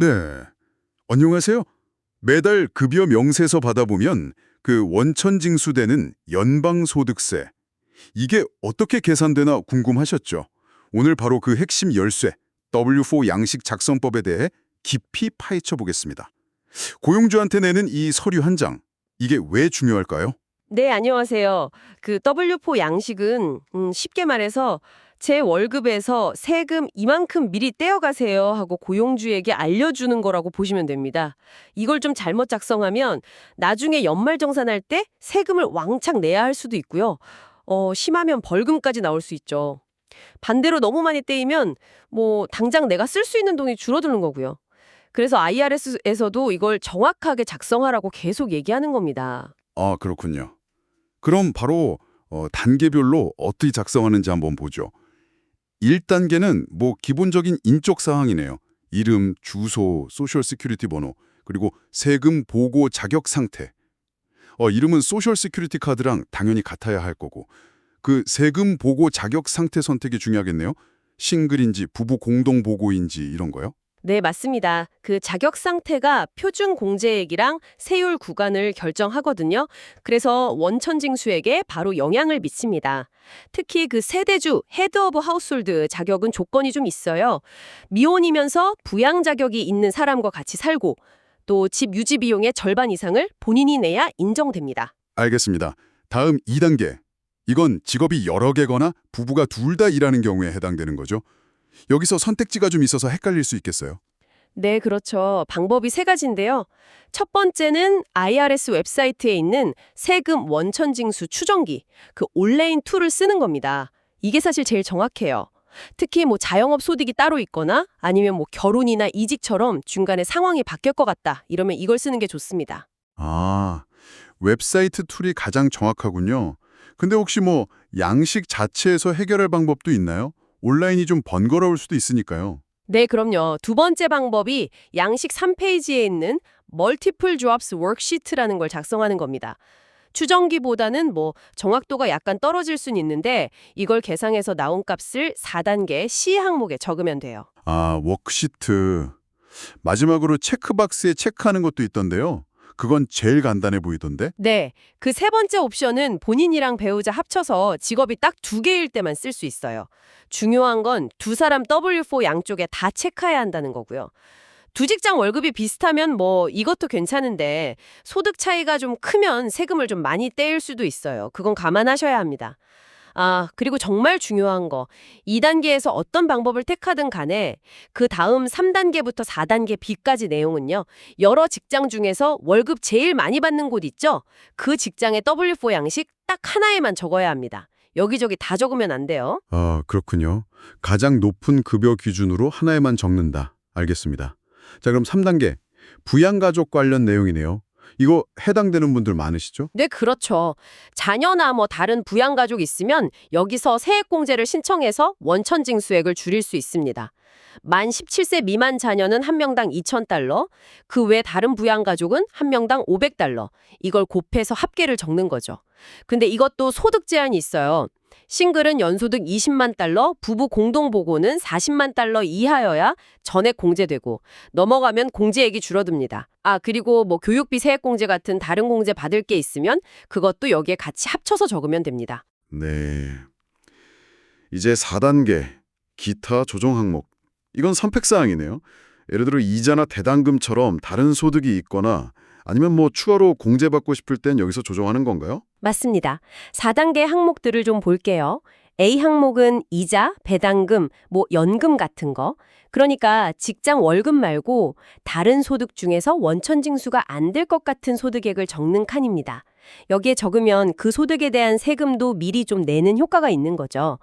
네. 안녕하세요. 매달 급여 명세서 받아보면 그 원천징수되는 연방소득세, 이게 어떻게 계산되나 궁금하셨죠? 오늘 바로 그 핵심 열쇠, W4 양식 작성법에 대해 깊이 파헤쳐 보겠습니다. 고용주한테 내는 이 서류 한 장, 이게 왜 중요할까요? 네, 안녕하세요. 그 W4 양식은 쉽게 말해서 제 월급에서 세금 이만큼 미리 떼어가세요 하고 고용주에게 알려주는 거라고 보시면 됩니다. 이걸 좀 잘못 작성하면 나중에 연말정산할 때 세금을 왕창 내야 할 수도 있고요. 심하면 벌금까지 나올 수 있죠. 반대로 너무 많이 떼이면 뭐 당장 내가 쓸 수 있는 돈이 줄어드는 거고요. 그래서 IRS에서도 이걸 정확하게 작성하라고 계속 얘기하는 겁니다. 아, 그렇군요. 그럼 바로 단계별로 어떻게 작성하는지 한번 보죠. 1단계는 뭐 기본적인 인적 사항이네요. 이름, 주소, 소셜 시큐리티 번호, 그리고 세금 보고 자격 상태. 이름은 소셜 시큐리티 카드랑 당연히 같아야 할 거고. 그 세금 보고 자격 상태 선택이 중요하겠네요. 싱글인지 부부 공동 보고인지 이런 거요? 네, 맞습니다. 그 자격 상태가 표준 공제액이랑 세율 구간을 결정하거든요. 그래서 원천징수액에 바로 영향을 미칩니다. 특히 그 세대주, 헤드 오브 하우스홀드 자격은 조건이 좀 있어요. 미혼이면서 부양 자격이 있는 사람과 같이 살고 또 집 유지 비용의 절반 이상을 본인이 내야 인정됩니다. 알겠습니다. 다음 2단계. 이건 직업이 여러 개거나 부부가 둘 다 일하는 경우에 해당되는 거죠. 여기서 선택지가 좀 있어서 헷갈릴 수 있겠어요. 네, 그렇죠. 방법이 세 가지인데요. 첫 번째는 IRS 웹사이트에 있는 세금 원천징수 추정기, 그 온라인 툴을 쓰는 겁니다. 이게 사실 제일 정확해요. 특히 뭐 자영업 소득이 따로 있거나 아니면 뭐 결혼이나 이직처럼 중간에 상황이 바뀔 것 같다. 이러면 이걸 쓰는 게 좋습니다. 아, 웹사이트 툴이 가장 정확하군요. 근데 혹시 뭐 양식 자체에서 해결할 방법도 있나요? 온라인이 좀 번거로울 수도 있으니까요. 네, 그럼요. 두 번째 방법이 양식 3페이지에 있는 Multiple Drops Worksheet라는 걸 작성하는 겁니다. 추정기보다는 뭐 정확도가 약간 떨어질 순 있는데 이걸 계상해서 나온 값을 4단계 C 항목에 적으면 돼요. 아, 워크시트. 마지막으로 체크박스에 체크하는 것도 있던데요. 그건 제일 간단해 보이던데? 네, 그 세 번째 옵션은 본인이랑 배우자 합쳐서 직업이 딱 두 개일 때만 쓸 수 있어요. 중요한 건 두 사람 W4 양쪽에 다 체크해야 한다는 거고요. 두 직장 월급이 비슷하면 뭐 이것도 괜찮은데 소득 차이가 좀 크면 세금을 좀 많이 떼일 수도 있어요. 그건 감안하셔야 합니다. 아, 그리고 정말 중요한 거. 2단계에서 어떤 방법을 택하든 간에 그 다음 3단계부터 4단계 B까지 내용은요. 여러 직장 중에서 월급 제일 많이 받는 곳 있죠? 그 직장의 W4 양식 딱 하나에만 적어야 합니다. 여기저기 다 적으면 안 돼요. 아, 그렇군요. 가장 높은 급여 기준으로 하나에만 적는다. 알겠습니다. 자, 그럼 3단계. 부양가족 관련 내용이네요. 이거 해당되는 분들 많으시죠? 네, 그렇죠. 자녀나 뭐 다른 부양가족 있으면 여기서 세액공제를 신청해서 원천징수액을 줄일 수 있습니다. 만 17세 미만 자녀는 한 명당 2,000달러, 그 외 다른 부양가족은 한 명당 500달러. 이걸 곱해서 합계를 적는 거죠. 근데 이것도 소득 제한이 있어요. 싱글은 연소득 20만 달러, 부부 공동보고는 40만 달러 이하여야 전액 공제되고 넘어가면 공제액이 줄어듭니다. 아, 그리고 뭐 교육비 세액공제 같은 다른 공제 받을 게 있으면 그것도 여기에 같이 합쳐서 적으면 됩니다. 네. 이제 4단계. 기타 조정 항목. 이건 선택사항이네요. 예를 들어 이자나 대당금처럼 다른 소득이 있거나 아니면 뭐 추가로 공제받고 싶을 땐 여기서 조정하는 건가요? 맞습니다. 4단계 항목들을 좀 볼게요. A 항목은 이자, 배당금, 뭐 연금 같은 거. 그러니까 직장 월급 말고 다른 소득 중에서 원천징수가 안 될 것 같은 소득액을 적는 칸입니다. 여기에 적으면 그 소득에 대한 세금도 미리 좀 내는 효과가 있는 거죠.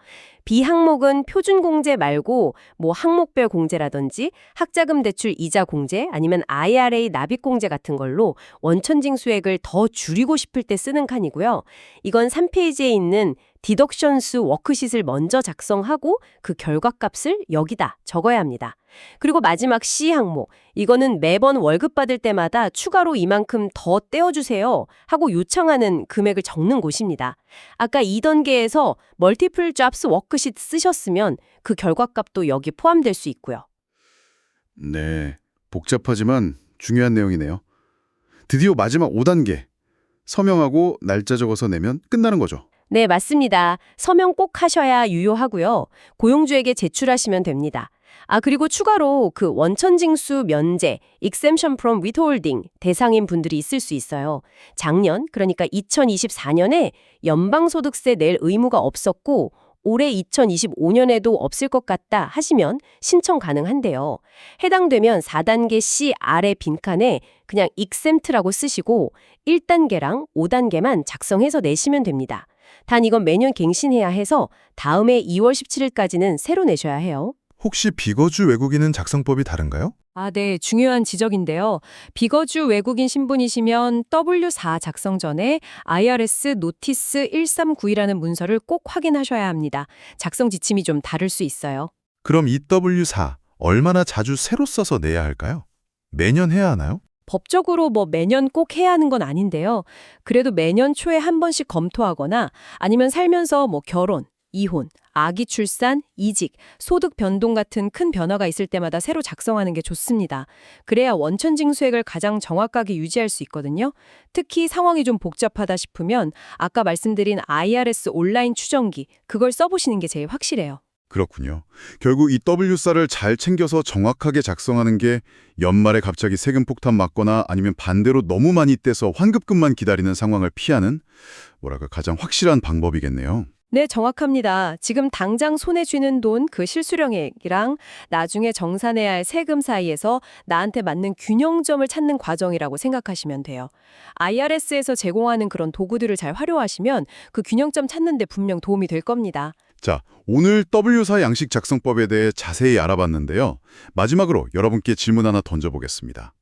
B 항목은 표준 공제 말고 뭐 항목별 공제라든지 학자금 대출 이자 공제 아니면 IRA 납입 공제 같은 걸로 원천징수액을 더 줄이고 싶을 때 쓰는 칸이고요. 이건 3페이지에 있는 디덕션스 워크싯을 먼저 작성하고 그 결과값을 여기다 적어야 합니다. 그리고 마지막 C 항목, 이거는 매번 월급 받을 때마다 추가로 이만큼 더 떼어주세요 하고 요청하는 금액을 적는 곳입니다. 아까 2단계에서 멀티플 잡스 워크시트 쓰셨으면 그 결과값도 여기 포함될 수 있고요. 네. 복잡하지만 중요한 내용이네요. 드디어 마지막 5단계. 서명하고 날짜 적어서 내면 끝나는 거죠. 네, 맞습니다. 서명 꼭 하셔야 유효하고요. 고용주에게 제출하시면 됩니다. 그리고 추가로 그 원천징수 면제, exemption from withholding 대상인 분들이 있을 수 있어요. 작년, 그러니까 2024년에 연방소득세 낼 의무가 없었고 올해 2025년에도 없을 것 같다 하시면 신청 가능한데요. 해당되면 4단계 C 아래 빈칸에 그냥 exempt라고 쓰시고 1단계랑 5단계만 작성해서 내시면 됩니다. 단 이건 매년 갱신해야 해서 다음해 2월 17일까지는 새로 내셔야 해요. 혹시 비거주 외국인은 작성법이 다른가요? 네, 중요한 지적인데요. 비거주 외국인 신분이시면 W4 작성 전에 IRS 노티스 1392라는 문서를 꼭 확인하셔야 합니다. 작성 지침이 좀 다를 수 있어요. 그럼 이 W4 얼마나 자주 새로 써서 내야 할까요? 매년 해야 하나요? 법적으로 매년 꼭 해야 하는 건 아닌데요. 그래도 매년 초에 한 번씩 검토하거나 아니면 살면서 결혼, 이혼, 아기 출산, 이직, 소득 변동 같은 큰 변화가 있을 때마다 새로 작성하는 게 좋습니다. 그래야 원천징수액을 가장 정확하게 유지할 수 있거든요. 특히 상황이 좀 복잡하다 싶으면 아까 말씀드린 IRS 온라인 추정기, 그걸 써보시는 게 제일 확실해요. 그렇군요. 결국 이 W4를 잘 챙겨서 정확하게 작성하는 게 연말에 갑자기 세금 폭탄 맞거나 아니면 반대로 너무 많이 떼서 환급금만 기다리는 상황을 피하는 가장 확실한 방법이겠네요. 네, 정확합니다. 지금 당장 손에 쥐는 돈 그 실수령액이랑 나중에 정산해야 할 세금 사이에서 나한테 맞는 균형점을 찾는 과정이라고 생각하시면 돼요. IRS에서 제공하는 그런 도구들을 잘 활용하시면 그 균형점 찾는 데 분명 도움이 될 겁니다. 자, 오늘 W4 양식 작성법에 대해 자세히 알아봤는데요. 마지막으로 여러분께 질문 하나 던져보겠습니다.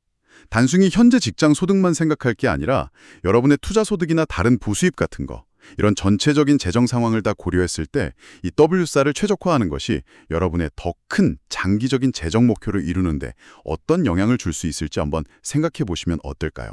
단순히 현재 직장 소득만 생각할 게 아니라 여러분의 투자 소득이나 다른 부수입 같은 거, 이런 전체적인 재정 상황을 다 고려했을 때 이 W4를 최적화하는 것이 여러분의 더 큰 장기적인 재정 목표를 이루는데 어떤 영향을 줄 수 있을지 한번 생각해 보시면 어떨까요?